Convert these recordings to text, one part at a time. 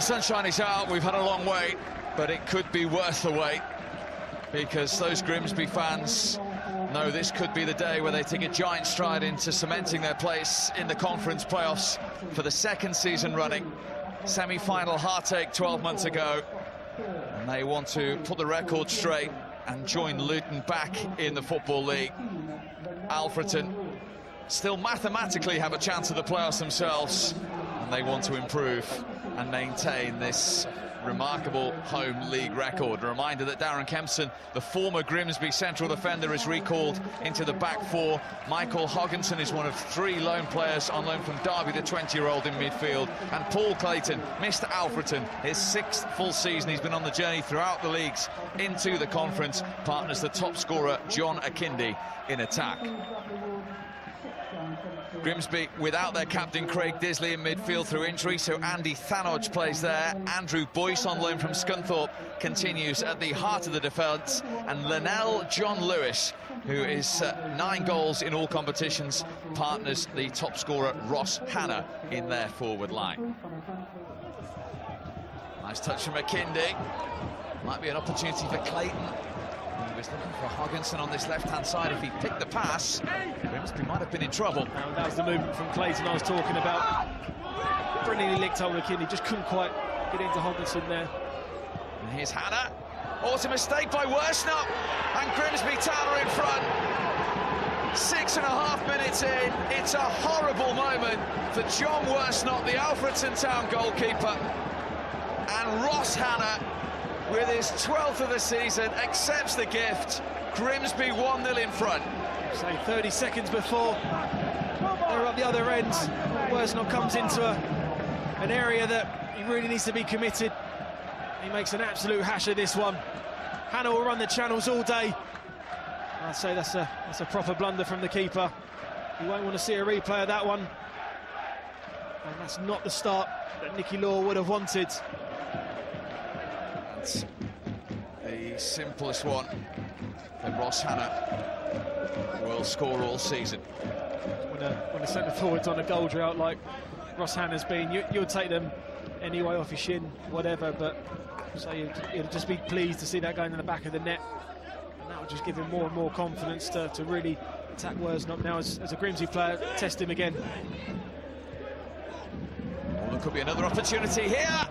sunshine is out. We've had a long wait, but it could be worth the wait, because those Grimsby fans know this could be the day where they take a giant stride into cementing their place in the conference playoffs for the second season running. Semi-final heartache 12 months ago, and they want to put the record straight and join Luton back in the Football League. Alfreton still mathematically have a chance of the playoffs themselves, and they want to improve and maintain this remarkable home league record. A reminder that Darren Kempson, the former Grimsby central defender, is recalled into the back four. Michael Hogginson is one of 3 loan players on loan from Derby, the 20-year-old in midfield. And Paul Clayton, Mr. Alfreton, his 6th full season. He's been on the journey throughout the leagues into the conference. Partners the top scorer, John Akindi, in attack. Grimsby without their captain Craig Disley in midfield through injury, so Andy Thanodge plays there. Andrew Boyce on loan from Scunthorpe continues at the heart of the defence, and Linnell John Lewis, who is 9 goals in all competitions, partners the top scorer Ross Hannah in their forward line. Nice touch from McKindy. Might be an opportunity for Clayton. He was looking for Hogginson on this left-hand side. If he picked the pass, Grimsby might have been in trouble. That was the movement from Clayton I was talking about. Brilliantly licked over McKinney, just couldn't quite get into Hogginson there. And here's Hannah. Oh, it's a mistake by Worsnop, and Grimsby Town are in front. 6.5 minutes in, it's a horrible moment for John Worsnop, the Alfreton Town goalkeeper. And Ross Hannah, with his 12th of the season, accepts the gift. Grimsby 1-0 in front. Say 30 seconds before they're up the other end, Worsnop comes into an area that he really needs to be committed. He makes an absolute hash of this one. Hannah will run the channels all day. I'd say that's a proper blunder from the keeper. You won't want to see a replay of that one. And that's not the start that Nicky Law would have wanted. That's the simplest one that Ross Hannah will score all season. When a centre forward's on a goal drought like Ross Hannah's been, you'll take them anyway off your shin, whatever, but so you'd just be pleased to see that going in the back of the net, and that would just give him more and more confidence to really attack Worsnop now as a Grimsby player. Test him again. Well, there could be another opportunity here.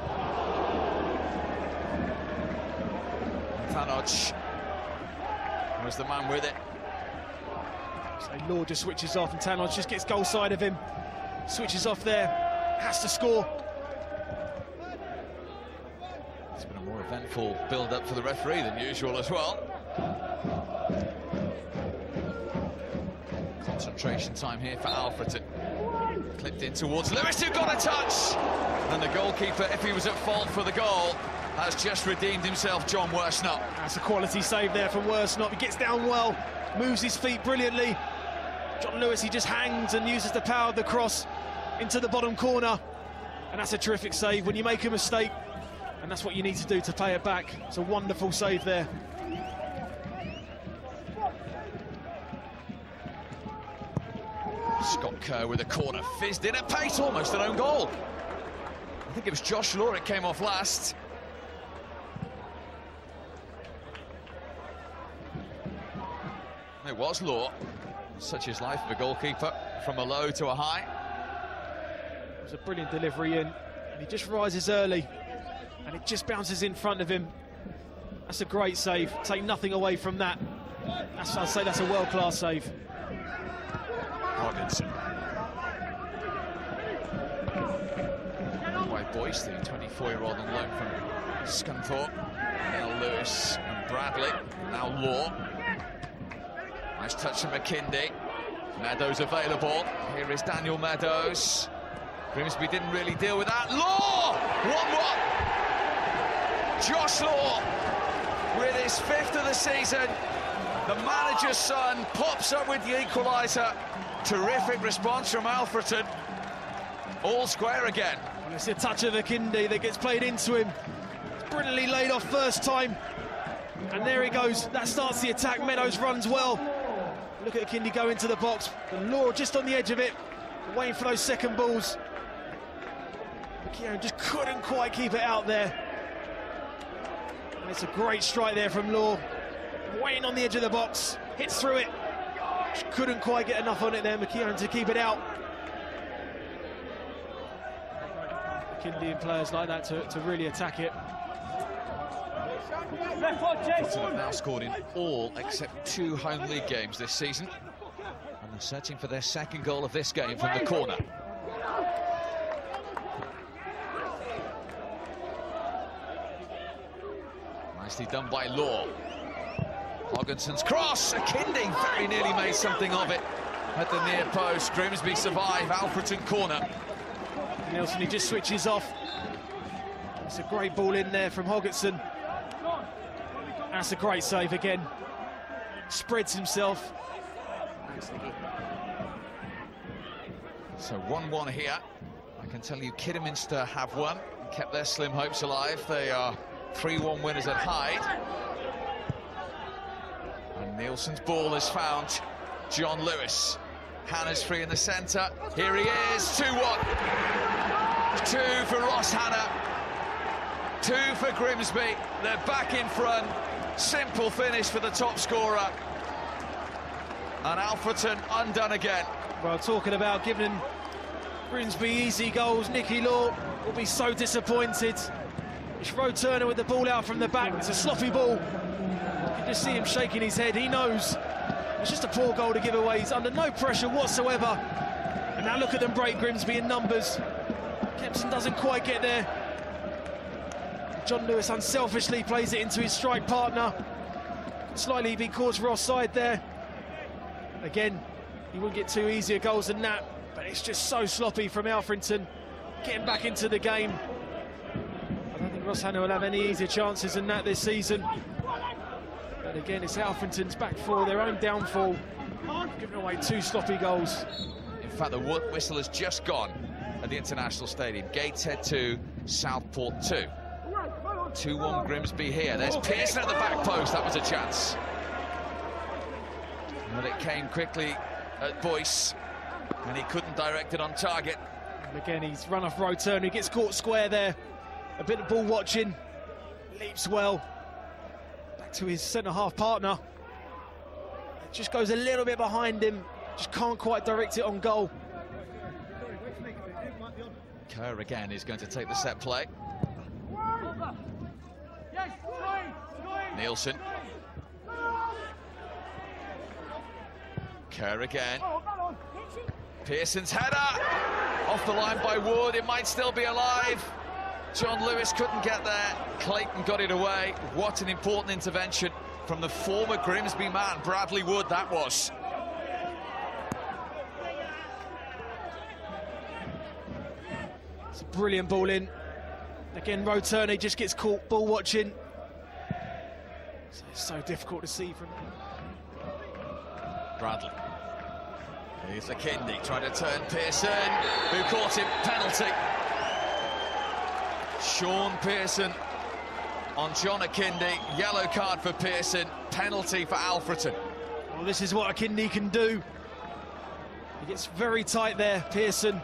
Thanodge was the man with it. So Law just switches off, and Thanodge just gets goal side of him. Switches off there, has to score. It's been a more eventful build-up for the referee than usual as well. Concentration time here for Alfreton. Clipped in towards Lewis, who got a touch! And the goalkeeper, if he was at fault for the goal, has just redeemed himself, John Worsnop. That's a quality save there from Worsnop. He gets down well, moves his feet brilliantly. John Lewis, he just hangs and uses the power of the cross into the bottom corner. And that's a terrific save when you make a mistake. And that's what you need to do to pay it back. It's a wonderful save there. Scott Kerr with a corner, fizzed in at pace, almost an own goal. I think it was Josh Law, it came off last. It was Law. Such is life of a goalkeeper, from a low to a high. It was a brilliant delivery in, and he just rises early, and it just bounces in front of him. That's a great save. Take nothing away from that. I'd say that's a world-class save. Hogginson. By Boyce, the 24-year-old on loan from Scunthorpe. Now Lewis and Bradley. Now Law. Nice touch from McKindy. Meadows available. Here is Daniel Meadows. Grimsby didn't really deal with that. Law! 1-1. Josh Law, with his 5th of the season. The manager's son pops up with the equaliser. Terrific response from Alfreton. All square again. And it's a touch of McKindy that gets played into him. It's brilliantly laid off first time. And there he goes. That starts the attack. Meadows runs well. Look at McKindy go into the box. The Law just on the edge of it, waiting for those second balls. McKeown just couldn't quite keep it out there. And it's a great strike there from Law. Waiting on the edge of the box, hits through it. Just couldn't quite get enough on it there, McKeown, to keep it out. Indian players like that to really attack it. Alfreton have now scored in all except 2 home league games this season, and they're searching for their second goal of this game from the corner. Nicely done by Law. Hogginson's cross, Akindi very nearly made something of it at the near post. Grimsby survive, Alfreton corner. Nielsen, he just switches off. It's a great ball in there from Hogginson. That's a great save again. Spreads himself. So 1-1 here. I can tell you Kidderminster have won and kept their slim hopes alive. They are 3-1 winners at Hyde. And Nielsen's ball has found John Lewis. Hannah's free in the centre. Here he is, 2-1. 2 for Ross Hannah. 2 for Grimsby. They're back in front. Simple finish for the top scorer. And Alfreton undone again. Well, talking about giving Grimsby easy goals, Nicky Law will be so disappointed. It's Roe Turner with the ball out from the back. It's a sloppy ball. You can just see him shaking his head. He knows it's just a poor goal to give away. He's under no pressure whatsoever. And now look at them break Grimsby in numbers. Kempson doesn't quite get there. John Lewis unselfishly plays it into his strike partner. Slightly be caught for offside there. Again, he wouldn't get two easier goals than that, but it's just so sloppy from Alfreton. Getting back into the game. I don't think Ross Hannah will have any easier chances than that this season. But again, it's Alfreton's back for their own downfall. Giving away 2 sloppy goals. In fact, the whistle has just gone at the International Stadium. Gateshead 2, Southport 2. 2-1 Grimsby here. There's Pearson at the back post. That was a chance. But it came quickly at Boyce, and he couldn't direct it on target. And again, he's run off Roe Turner. He gets caught square there. A bit of ball watching. Leaps well. Back to his centre-half partner. It just goes a little bit behind him. Just can't quite direct it on goal. Kerr again is going to take the set play. Nielsen. Kerr again. Pearson's header off the line by Wood. It might still be alive. John Lewis couldn't get there. Clayton got it away. What an important intervention from the former Grimsby man, Bradley Wood, that was. It's a brilliant ball in. Again, Roe Turner just gets caught ball watching. So it's so difficult to see from Bradley. Here's Akindi trying to turn Pearson, who caught him. Penalty. Sean Pearson on John Akindi. Yellow card for Pearson. Penalty for Alfreton. Well, this is what Akindi can do. He gets very tight there, Pearson,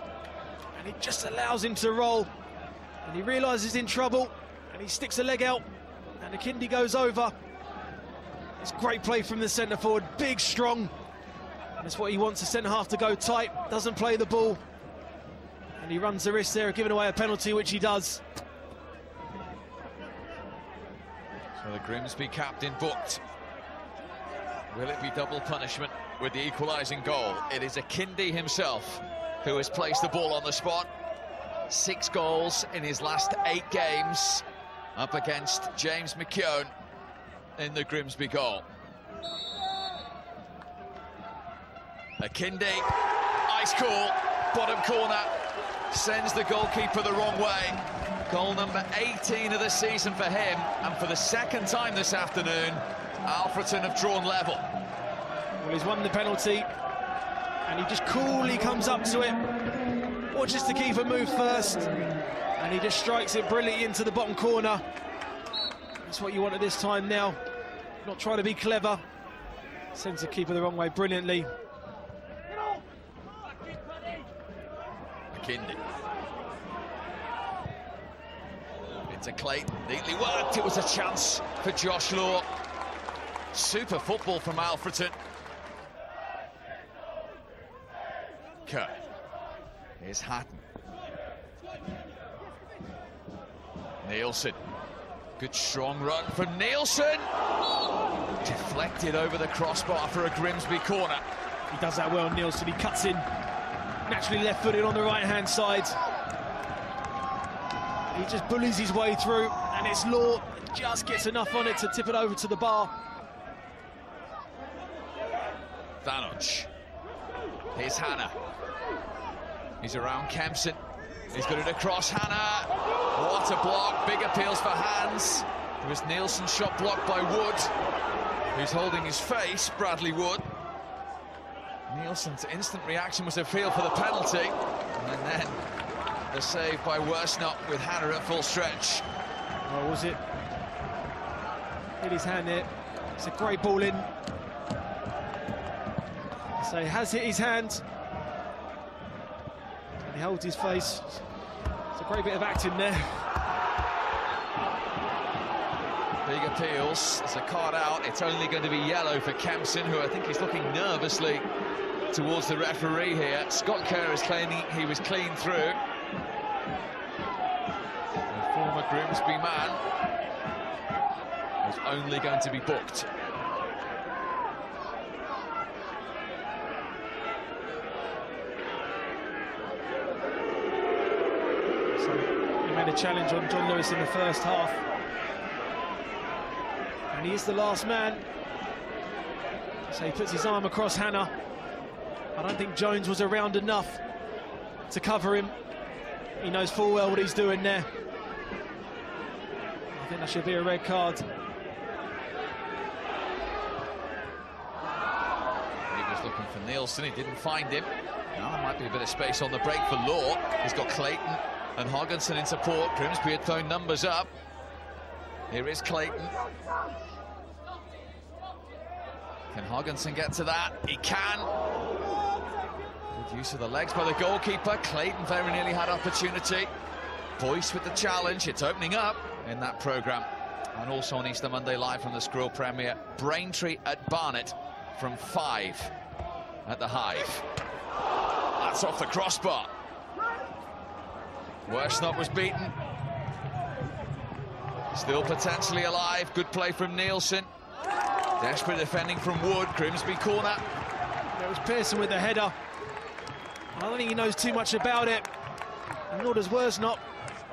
and he just allows him to roll. And he realises he's in trouble, and he sticks a leg out, and Akindi goes over. It's great play from the centre forward, big, strong. That's what he wants, the centre-half to go tight, doesn't play the ball. And he runs the risk there of giving away a penalty, which he does. So the Grimsby captain booked. Will it be double punishment with the equalising goal? It is Akindi himself who has placed the ball on the spot. 6 goals in his last 8 games, up against James McKeown in the Grimsby goal. Akindi, ice cool, bottom corner, sends the goalkeeper the wrong way. Goal number 18 of the season for him, and for the second time this afternoon, Alfreton have drawn level. Well, he's won the penalty, and he just coolly comes up to it, watches the keeper move first, and he just strikes it brilliantly into the bottom corner. That's what you want at this time now. Not trying to be clever. Sends the keeper the wrong way brilliantly. Akindi. to Clayton, neatly worked. It was a chance for Josh Law. Super football from Alfreton. Kerr. Here's Hatton. Nielsen. Good strong run from Nielsen. Deflected over the crossbar for a Grimsby corner. He does that well, Nielsen. He cuts in, naturally left-footed on the right-hand side. He just bullies his way through, and it's Law just gets enough on it to tip it over to the bar. Vanoj. Here's Hannah. He's around Kempson. He's got it across Hannah. What a block. Big appeals for hands. It was Nielsen's shot blocked by Wood, who's holding his face, Bradley Wood. Nielsen's instant reaction was a feel for the penalty. And then the save by Worsnop with Hannah at full stretch. Oh, was it? Hit his hand there. It's a great ball in. So he has hit his hand. And he holds his face. It's a great bit of acting there. Big appeals. There's a card out. It's only going to be yellow for Kempson, who I think is looking nervously towards the referee here. Scott Kerr is claiming he was clean through. The former Grimsby man was only going to be booked. So he made a challenge on John Lewis in the first half. And he is the last man. So he puts his arm across Hannah. I don't think Jones was around enough to cover him. He knows full well what he's doing there. I think that should be a red card. He was looking for Nielsen, he didn't find him. Now there might be a bit of space on the break for Law. He's got Clayton and Hogginson in support. Grimsby had thrown numbers up. Here is Clayton. Can Hogginson get to that? He can. Good use of the legs by the goalkeeper. Clayton very nearly had opportunity. Boyce with the challenge. It's opening up in that programme. And also on Easter Monday live from the Squirrel Premier, Braintree at Barnet from 5 at the Hive. That's off the crossbar. Worsnop was beaten. Still potentially alive. Good play from Nielsen. Desperate defending from Wood. Grimsby corner. There was Pearson with the header. I don't think he knows too much about it, and nor does Worsnop.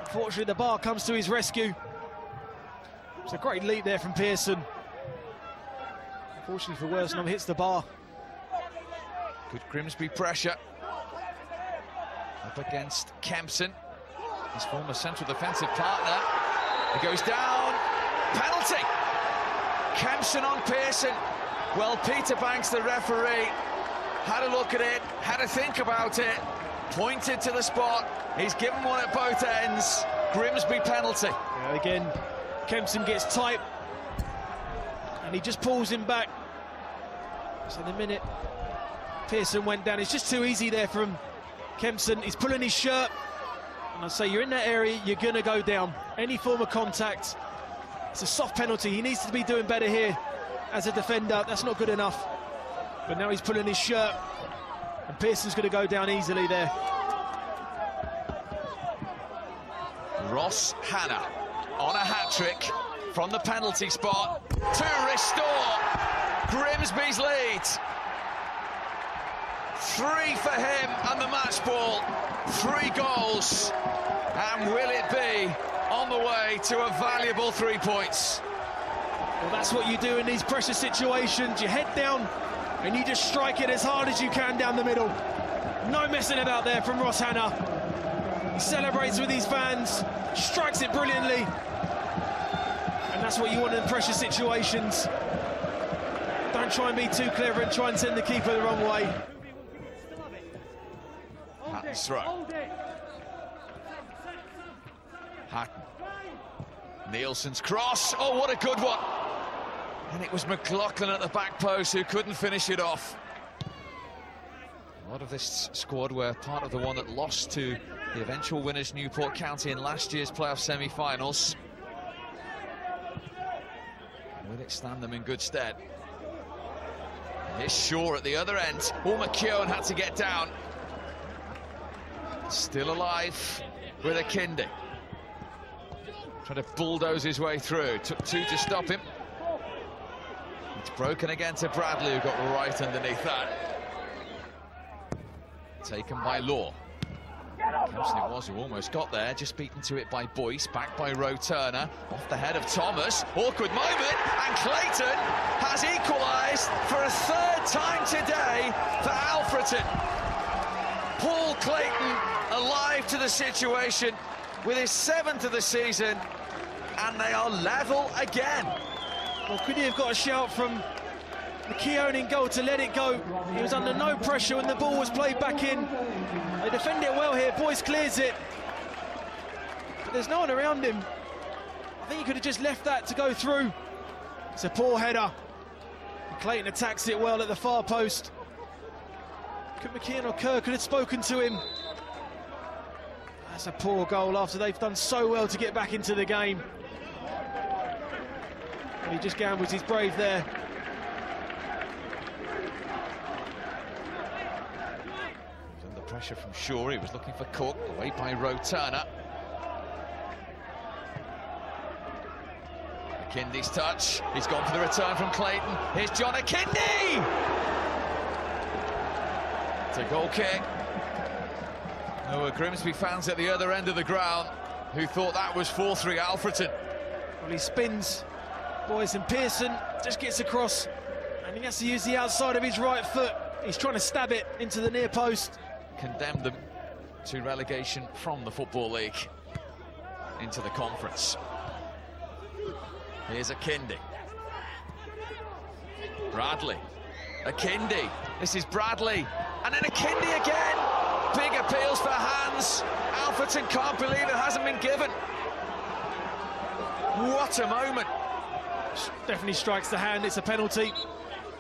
Unfortunately, the bar comes to his rescue. It's a great leap there from Pearson. Unfortunately for Worsnop, hits the bar. Good Grimsby pressure. Up against Kempson, his former central defensive partner. He goes down. Penalty. Kempson on Pearson. Well, Peter Banks, the referee, had a look at it, had a think about it, pointed to the spot. He's given one at both ends. Grimsby penalty. Yeah, again, Kempson gets tight, and he just pulls him back. So the minute Pearson went down, it's just too easy there from Kempson. He's pulling his shirt, and I say you're in that area, you're going to go down. Any form of contact, it's a soft penalty. He needs to be doing better here as a defender. That's not good enough. But now he's pulling his shirt, and Pearson's going to go down easily there. Ross Hannah on a hat-trick from the penalty spot to restore Grimsby's lead. 3 for him and the match ball. 3 goals. And will it be on the way to a valuable 3 points? Well, that's what you do in these pressure situations. You head down and you just strike it as hard as you can down the middle. No messing about there from Ross Hannah. He celebrates with his fans, strikes it brilliantly. And that's what you want in pressure situations. Don't try and be too clever and try and send the keeper the wrong way. Hatton's throw. Hatton. Nielsen's cross. Oh, what a good one. And it was McLaughlin at the back post who couldn't finish it off. A lot of this squad were part of the one that lost to the eventual winners Newport County in last year's playoff semi-finals. Will it stand them in good stead? Here's Shaw at the other end. Oh, McKeown had to get down. Still alive with Akinde. Trying to bulldoze his way through. Took two to stop him. It's broken again to Bradley, who got right underneath that. Taken by Law. Thompson it was who almost got there, just beaten to it by Boyce, back by Rowe Turner, off the head of Thomas, awkward moment, and Clayton has equalised for a third time today for Alfreton. Paul Clayton alive to the situation with his 7th of the season, and they are level again. Well, could he have got a shout from McKeown in goal to let it go? He was under no pressure when the ball was played back in. They defend it well here. Boyce clears it, but there's no one around him. I think he could have just left that to go through. It's a poor header. And Clayton attacks it well at the far post. Could McKeown or Kerr could have spoken to him. That's a poor goal after they've done so well to get back into the game. He just gambles his brave there. He was under pressure from Shaw. He was looking for Cook, away by Rowe Turner. Akinde's touch. He's gone for the return from Clayton. Here's John Akinde! It's a goal kick. There were Grimsby fans at the other end of the ground who thought that was 4-3 Alfreton. Well, he spins. Boyce and Pearson just gets across, and he has to use the outside of his right foot. He's trying to stab it into the near post. Condemned them to relegation from the Football League into the conference. Here's Akinde. Bradley. Akinde. This is Bradley. And then Akinde again. Big appeals for hands. Alfreton can't believe it hasn't been given. What a moment. Definitely strikes the hand. It's a penalty,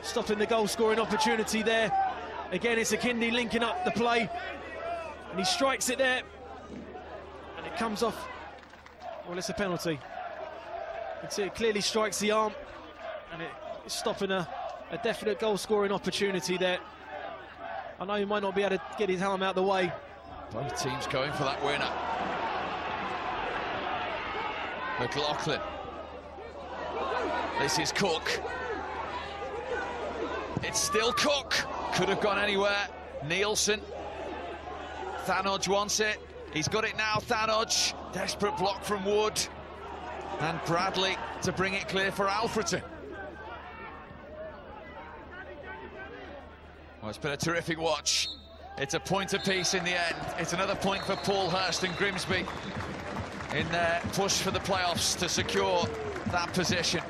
stopping the goal scoring opportunity there. Again, it's Akinde linking up the play, and he strikes it there, and it comes off. Well, it's a penalty. It clearly strikes the arm, and it's stopping a definite goal scoring opportunity there. I know he might not be able to get his arm out of the way. Both teams going for that winner. McLaughlin. This is Cook. It's still Cook. Could have gone anywhere. Nielsen. Thanodge wants it. He's got it now, Thanodge. Desperate block from Wood. And Bradley to bring it clear for Alfreton. Well, it's been a terrific watch. It's a point apiece in the end. It's another point for Paul Hurst and Grimsby in their push for the playoffs to secure that position.